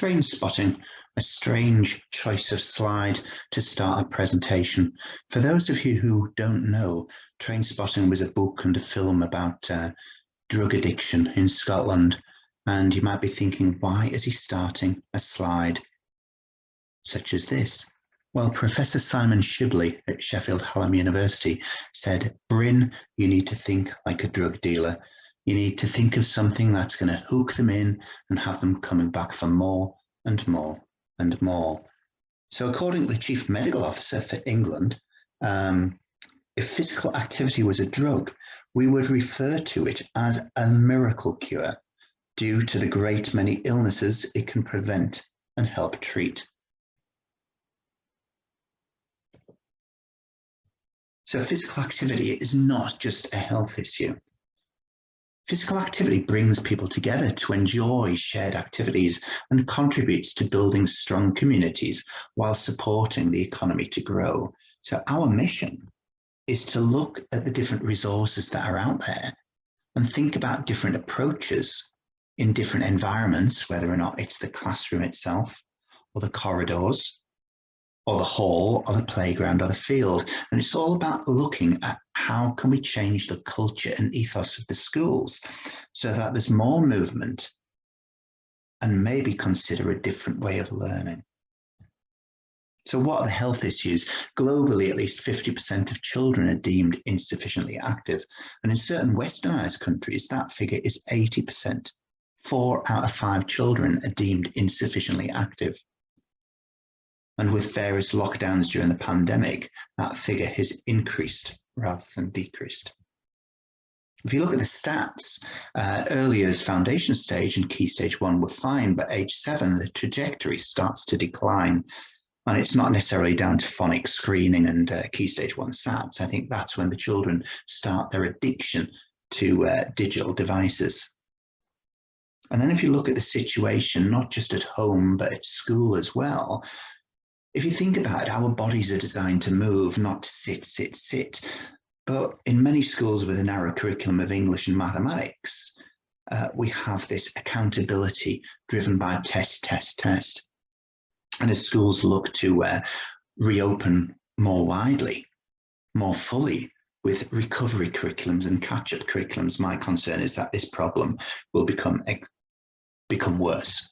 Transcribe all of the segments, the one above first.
Train spotting, a strange choice of slide to start a presentation. For those of you who don't know, Train Spotting was a book and a film about drug addiction in Scotland. And you might be thinking, why is he starting a slide such as this? Well, Professor Simon Shibley at Sheffield Hallam University said, Bryn, you need to think like a drug dealer. You need to think of something that's going to hook them in and have them coming back for more and more and more. So according to the Chief Medical Officer for England, if physical activity was a drug, we would refer to it as a miracle cure due to the great many illnesses it can prevent and help treat. So physical activity is not just a health issue. Physical activity brings people together to enjoy shared activities and contributes to building strong communities while supporting the economy to grow. So our mission is to look at the different resources that are out there and think about different approaches in different environments, whether or not it's the classroom itself or the corridors or the hall or the playground or the field. And it's all about looking at how can we change the culture and ethos of the schools so that there's more movement and maybe consider a different way of learning. So what are the health issues? Globally, at least 50% of children are deemed insufficiently active. And in certain westernized countries, that figure is 80%. 4 out of 5 children are deemed insufficiently active. And with various lockdowns during the pandemic, that figure has increased rather than decreased. If you look at the stats, early years foundation stage and key stage 1 were fine, but age 7, the trajectory starts to decline. And it's not necessarily down to phonics screening and key stage 1 SATs. I think that's when the children start their addiction to digital devices. And then if you look at the situation, not just at home, but at school as well, if you think about it, our bodies are designed to move, not to sit, sit, sit. But in many schools with a narrow curriculum of English and mathematics, we have this accountability driven by test, test, test. And as schools look to reopen more widely, more fully, with recovery curriculums and catch-up curriculums, my concern is that this problem will become worse.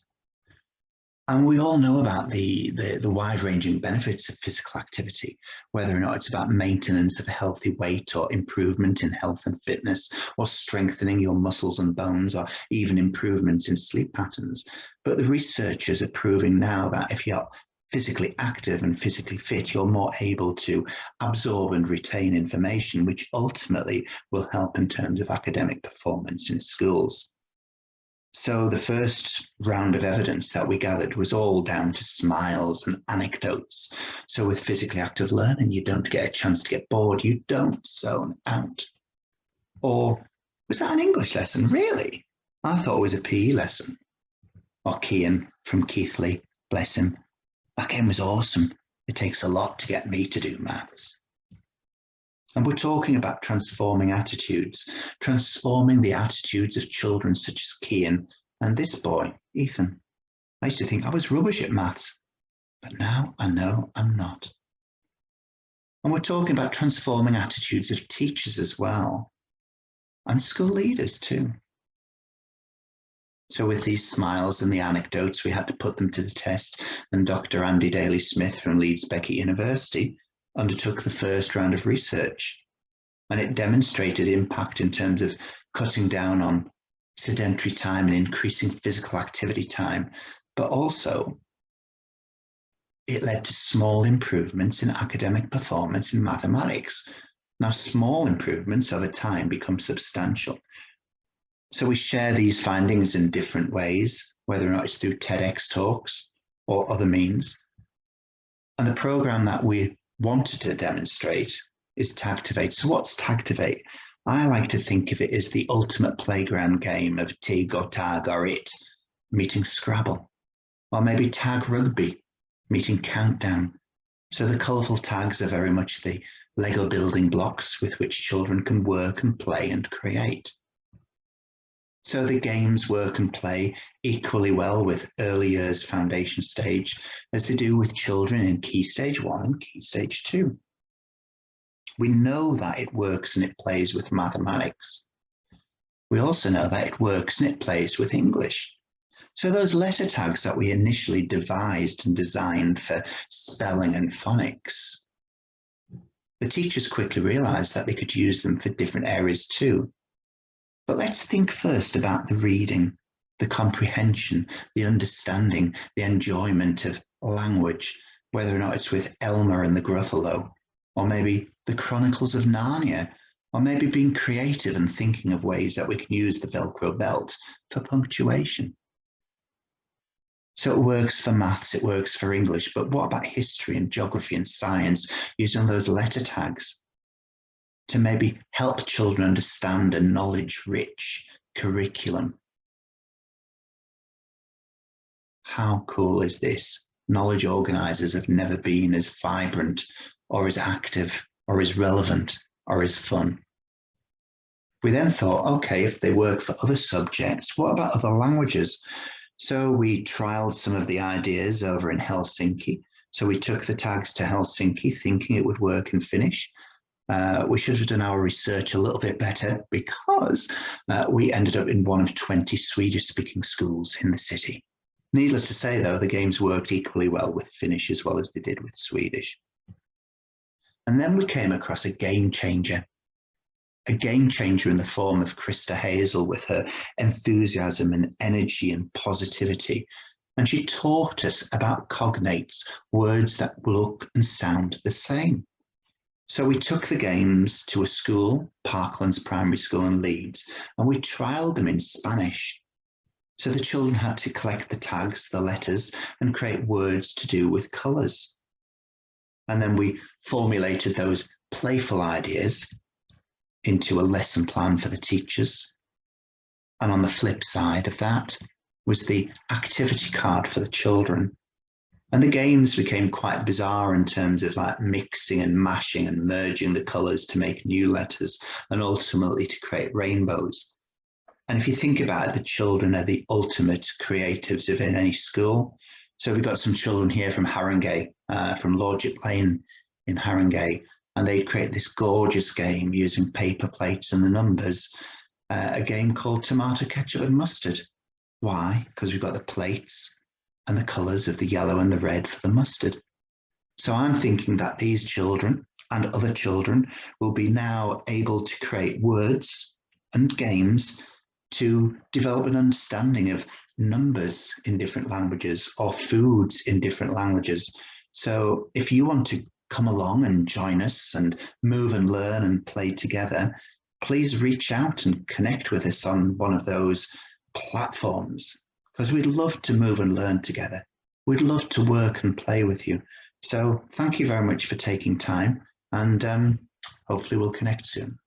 And we all know about the wide-ranging benefits of physical activity, whether or not it's about maintenance of a healthy weight or improvement in health and fitness, or strengthening your muscles and bones, or even improvements in sleep patterns. But the researchers are proving now that if you're physically active and physically fit, you're more able to absorb and retain information, which ultimately will help in terms of academic performance in schools. So the first round of evidence that we gathered was all down to smiles and anecdotes. So with physically active learning, you don't get a chance to get bored, you don't zone out. Or was that an English lesson? Really? I thought it was a PE lesson. Or Cian from Keighley, bless him. That game was awesome. It takes a lot to get me to do maths. And we're talking about transforming attitudes, transforming the attitudes of children such as Cian and this boy, Ethan. I used to think I was rubbish at maths, but now I know I'm not. And we're talking about transforming attitudes of teachers as well, and school leaders too. So with these smiles and the anecdotes, we had to put them to the test, and Dr. Andy Daly-Smith from Leeds Beckett University undertook the first round of research, and it demonstrated impact in terms of cutting down on sedentary time and increasing physical activity time, but also it led to small improvements in academic performance in mathematics. Now, small improvements over time become substantial. So we share these findings in different ways, whether or not it's through TEDx talks or other means. And the program that we wanted to demonstrate is Tagtivate. So what's Tagtivate? I like to think of it as the ultimate playground game of Tig or Tag or It meeting Scrabble, or maybe Tag Rugby meeting Countdown. So the colourful tags are very much the Lego building blocks with which children can work and play and create. So the games work and play equally well with early years foundation stage as they do with children in Key Stage 1 and Key Stage 2. We know that it works and it plays with mathematics. We also know that it works and it plays with English. So those letter tags that we initially devised and designed for spelling and phonics, the teachers quickly realized that they could use them for different areas too. But let's think first about the reading, the comprehension, the understanding, the enjoyment of language, whether or not it's with Elmer and the Gruffalo, or maybe the Chronicles of Narnia, or maybe being creative and thinking of ways that we can use the Velcro belt for punctuation. So it works for maths, it works for English, but what about history and geography and science using those letter tags to maybe help children understand a knowledge-rich curriculum? How cool is this? Knowledge organisers have never been as vibrant or as active or as relevant or as fun. We then thought, okay, if they work for other subjects, what about other languages? So we trialed some of the ideas over in Helsinki. So we took the tags to Helsinki thinking it would work in Finnish. We should have done our research a little bit better because we ended up in one of 20 Swedish-speaking schools in the city. Needless to say, though, the games worked equally well with Finnish as well as they did with Swedish. And then we came across a game changer in the form of Krista Hazel with her enthusiasm and energy and positivity. And she taught us about cognates, words that look and sound the same. So we took the games to a school, Parklands Primary School in Leeds, and we trialled them in Spanish. So the children had to collect the tags, the letters, and create words to do with colours. And then we formulated those playful ideas into a lesson plan for the teachers. And on the flip side of that was the activity card for the children. And the games became quite bizarre in terms of like mixing and mashing and merging the colours to make new letters and ultimately to create rainbows. And if you think about it, the children are the ultimate creatives of any school. So we've got some children here from Haringey, from Lordship Lane in Haringey, and they create this gorgeous game using paper plates and the numbers, a game called Tomato Ketchup and Mustard. Why? Because we've got the plates and the colours of the yellow and the red for the mustard. So I'm thinking that these children and other children will be now able to create words and games to develop an understanding of numbers in different languages or foods in different languages. So if you want to come along and join us and move and learn and play together, please reach out and connect with us on one of those platforms, because we'd love to move and learn together. We'd love to work and play with you. So thank you very much for taking time, and hopefully we'll connect soon.